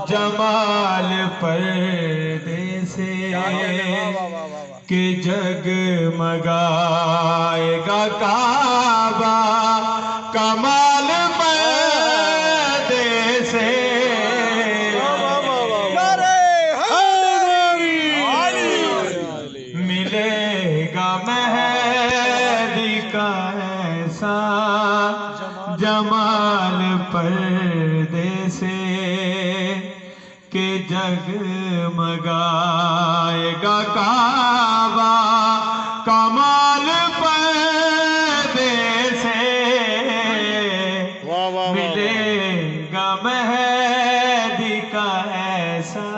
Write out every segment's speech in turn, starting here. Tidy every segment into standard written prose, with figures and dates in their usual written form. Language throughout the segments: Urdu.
جمال پردے سے کہ جگمگائے گا کعبہ کمال پردے سے ملے گا مہدی کا ایسا جمال پردے سے کہ جگمگائے گا کعبہ کمال پردے سے ملے گا مہدی کا ایسا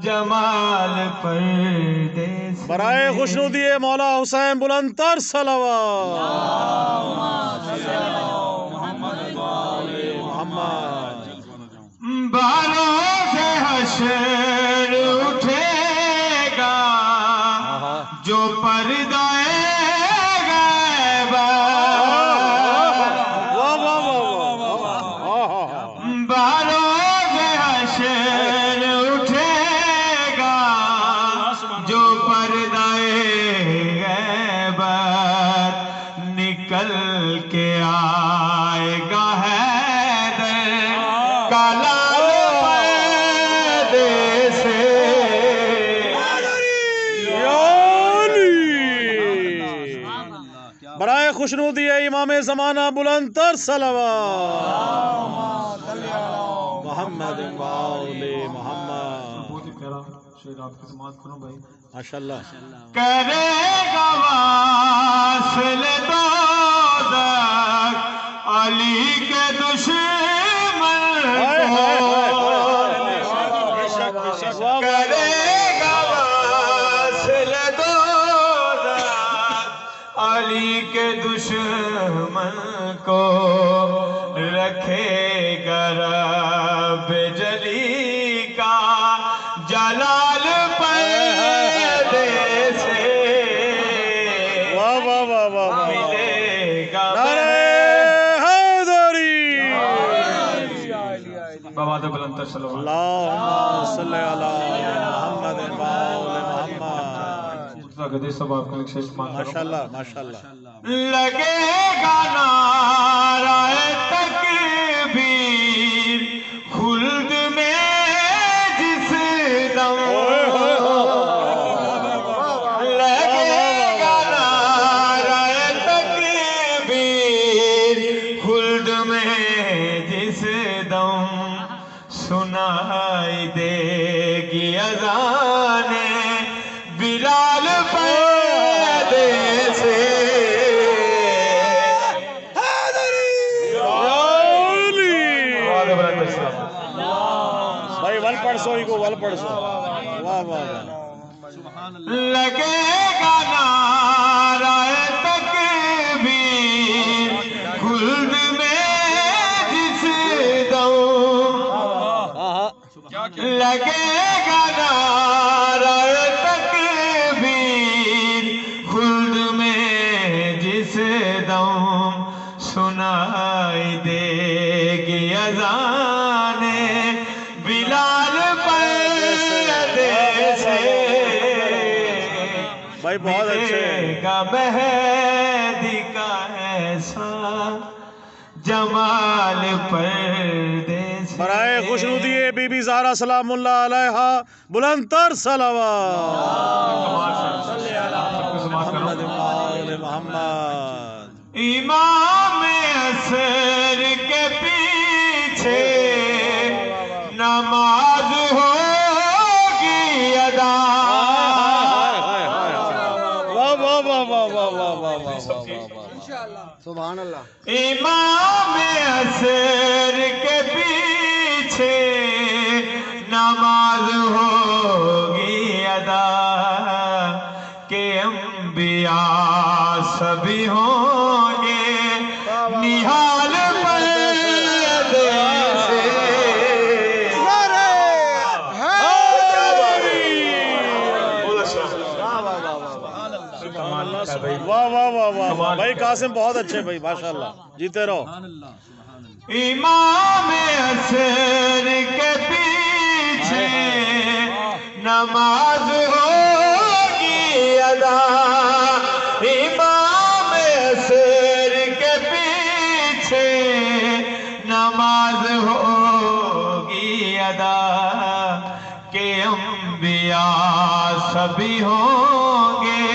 جمال پردے سے برائے خوشنودی مولا حسین بلند تر صلوات بالوں سے حشر اٹھے گا جو پردہ غیب بالوں سے حشر اٹھے گا جو پردہ غیب نکل کے آئے گا حیدر کالا برائے خوشنودی امام زمانہ بلند تر صلوات محمد وآل محمد بہت ہی پیارا شعر آپ کی سماعت کروں بھائی ماشاءاللہ کرے گا واصل دوزخ علی کے دشمن کو کرے گا واصل دوزخ علی کے دشمن کو رکھے گا رب جلی کا جلال پردے سے ملے گا بابا دے بلند تر صلوات اللہم صلی علی محمد وآل محمد ماشاءاللہ ماشاءاللہ لگے گا نعرہ تکبیر خلد میں جس دم لگے گا نعرہ تکبیر خلد میں جس دم سنائی دے گی اذان بلال پردے سے بھائی ول پڑھ سو ہی کو ول پڑھ سو واہ واہ لگے گا نعرہ تکبیر خلد میں جس دم لگے گا نعرہ تکبیر خلد میں جس دم سنائی دے گی اذان بلال پردے سے بھائی بہت اچھے کا مہدی کا ایسا جمال پردے سے برائے خوشنودی بی بی زہرا سلام اللہ علیہا بلند تر صلوات محمد وآل محمد امام عصر کے پیچھے نماز ہوگی ادا سبحان اللہ امام عصر کے پیچھے نماز ہوگی ادا کہ انبیاء سبھی ہوں گے نہال پردے سے واہ واہ واہ واہ بھائی قاسم بہت اچھے بھائی ماشاءاللہ جیتے رہو امام عصر کے پیچھے پیچھے نماز ہوگی ادا امام عصر کے پیچھے نماز ہوگی ادا کہ انبیاء سبھی ہوں گے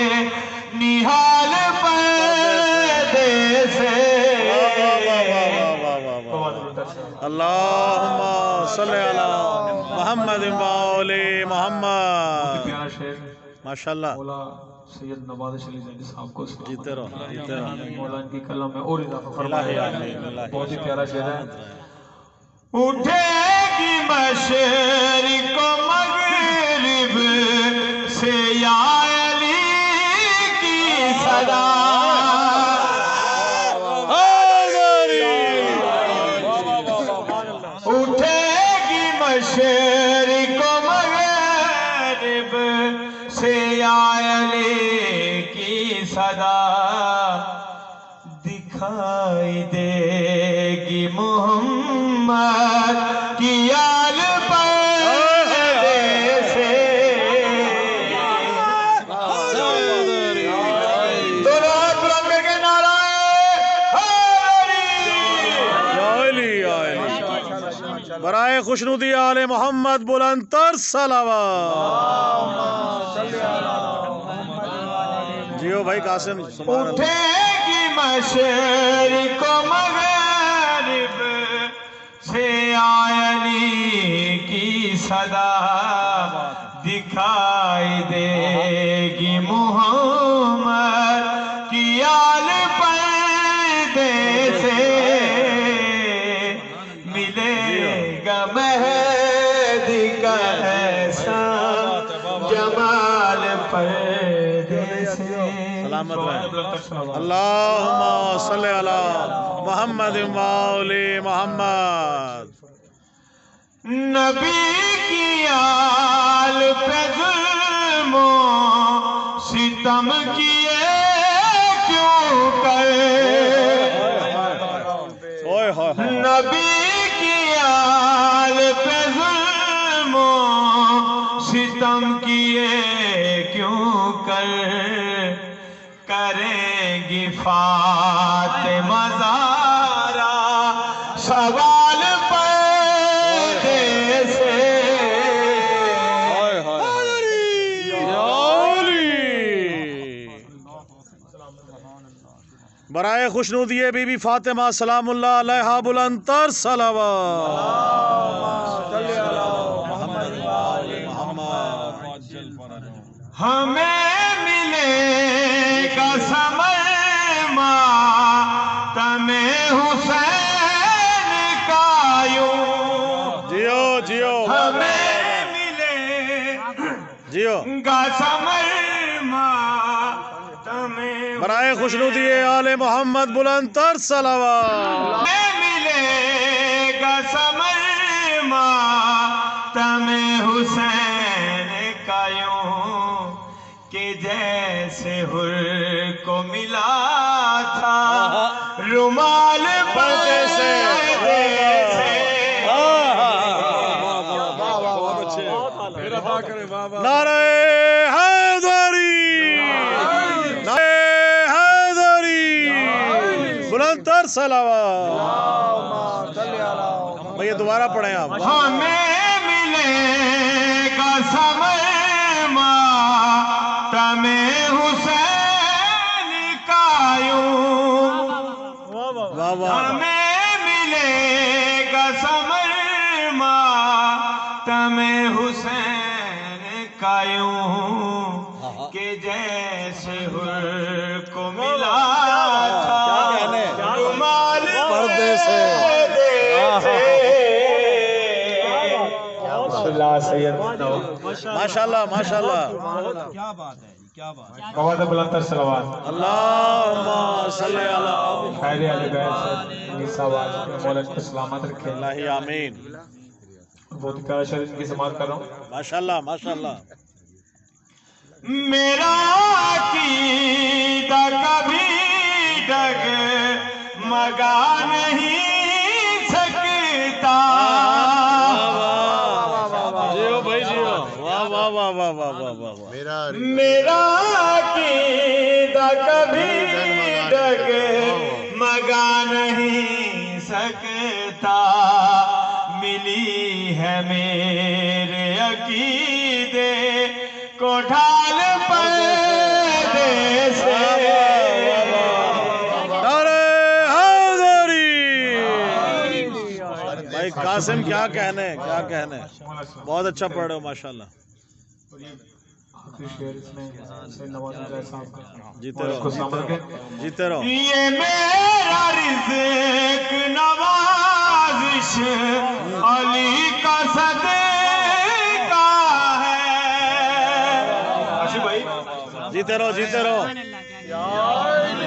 نہال پردے سے اللہم صلی علی محمد مولی محمد. پیارا شعر ماشاءاللہ. مولا سید نواز شلی زینی صاحب کو جیتے رہو جیتے رہو. مولا ان کی کلام میں اور اضافہ الہی فرمائے. آمین الہی. بہت ہی پیارا شعر ہے. اٹھے گی مشرق و مغرب سے یا علی کی صدا اٹھے گی مشرق و مغرب سے یا علی کی صدا دکھائی دے گی محمد کی آل پردے سے. دونوں ہاتھ بلند کر کے نعرہ برائے خوشنودی آل محمد بلند تر صلوات. جیو بھائی قاسم. اٹھے گی مشرق و مغرب سے علی کی صدا دکھائی دے گی محمد کی آل پردے سے ملے گا مہدی کا ایسا جمال پردے سے. سلامت رہے. اللہم صلی علی محمد مولی محمد. نبی کی آل پہ ظلم و ستم کیے کیوں کر نبی کی آل پہ ظلم و ستم کیے کیوں کر کریں گی فاطمہ زہرا سوال پردے سے. برائے خوشنودی بی بی فاطمہ سلام اللہ علیہا بلند تر صلوات. ہمیں ملے گا سمر ماتم حسین کا یوں. جیو جیو ہمیں ملے جیو. گا سمر ماتم برائے خوشنودی آل محمد بلند تر صلوات. ہمیں ملے گا سمر ماتم حسین کا یوں کہ جیسے حر کو ملا تھا رومال پردے سے. نعرہ حیدری نعرہ حیدری بلند تر صلوات. بھئی دوبارہ پڑھیں آپ. ہمیں ملے گا سمر ماتم حسین کا یوں. واہ واہ. ہمیں ملے گا سمر ماتم حسین کا یوں کہ جیسے حر کو ملا تھا رومال پردے سے. ماشاءاللہ ماشاءاللہ. کیا بات ہے کیا بات ہے. بہت بلند تر صلوات. اللہم صلی علی خیر علی بیت نیسا واج مولا کو سلامت رکھے. الہی آمین. بہت ہی پیارا شعر ان کی سماعت کر رہا ہوں. ماشاءاللہ ماشاءاللہ. میرا عقیدہ کبھی ڈگمگا نہیں سکتا. جیو واہ واہ واہ واہ واہ. میرا عقیدہ کبھی ڈگمگا نہیں سکتا، ملی ہے میرے عقیدے کو ڈھال پردے سے. نعرہ حیدری. بھائی قاسم کیا کہنے کیا کہنے، بہت اچھا پڑھ رہے ہو ماشاءاللہ. جیتے رہو جیتے رہو. یہ میرا رزق نوازش علی کا صدقہ ہے. جیتے رہو جیتے رہو.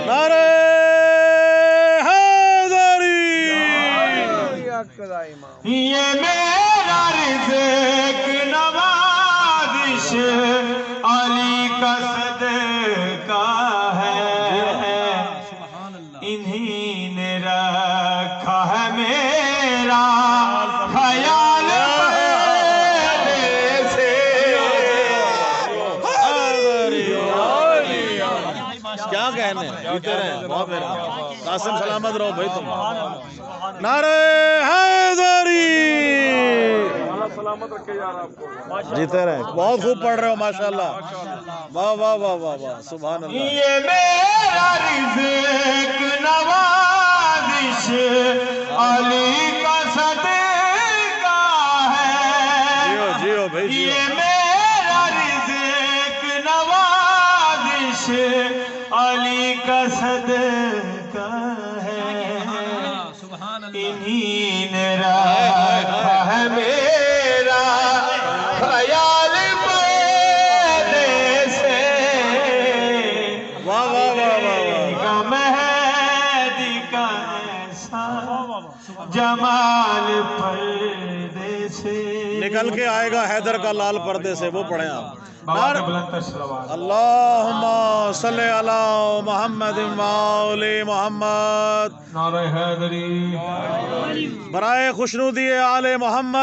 نعرہ حیدری. یہ میرا رزق نوازش علی کا صدقہ ہے، انہی نے رکھا ہے میرا خیال پردے سے. کیا کہنے، جیتے رہے. بہت بہتر. قاسم سلامت رہو بھائی تم. نعرہ حیدری. جیتے رہے. بہت خوب پڑھ رہے ہو ماشاءاللہ. واہ واہ واہ واہ واہ. سبحان اللہ. یہ میرا رزق نوازش علی کا صدقہ ہے، جیو جیو بھائی جیو. یہ میرا رزق نوازش علی کا صدقہ ہے، انہی نے رکھا ہے میرا خیال پردے سے. واہ واہ واہ واہ واہ. کا مہدی کا ایسا جمال پردے سے. نکل کے آئے گا حیدر کا لال پردے سے. وہ پڑھیں آپ. اللہم صلی علی محمد وآل محمد. نعرہ حیدری. برائے خوشنودی آل محمد.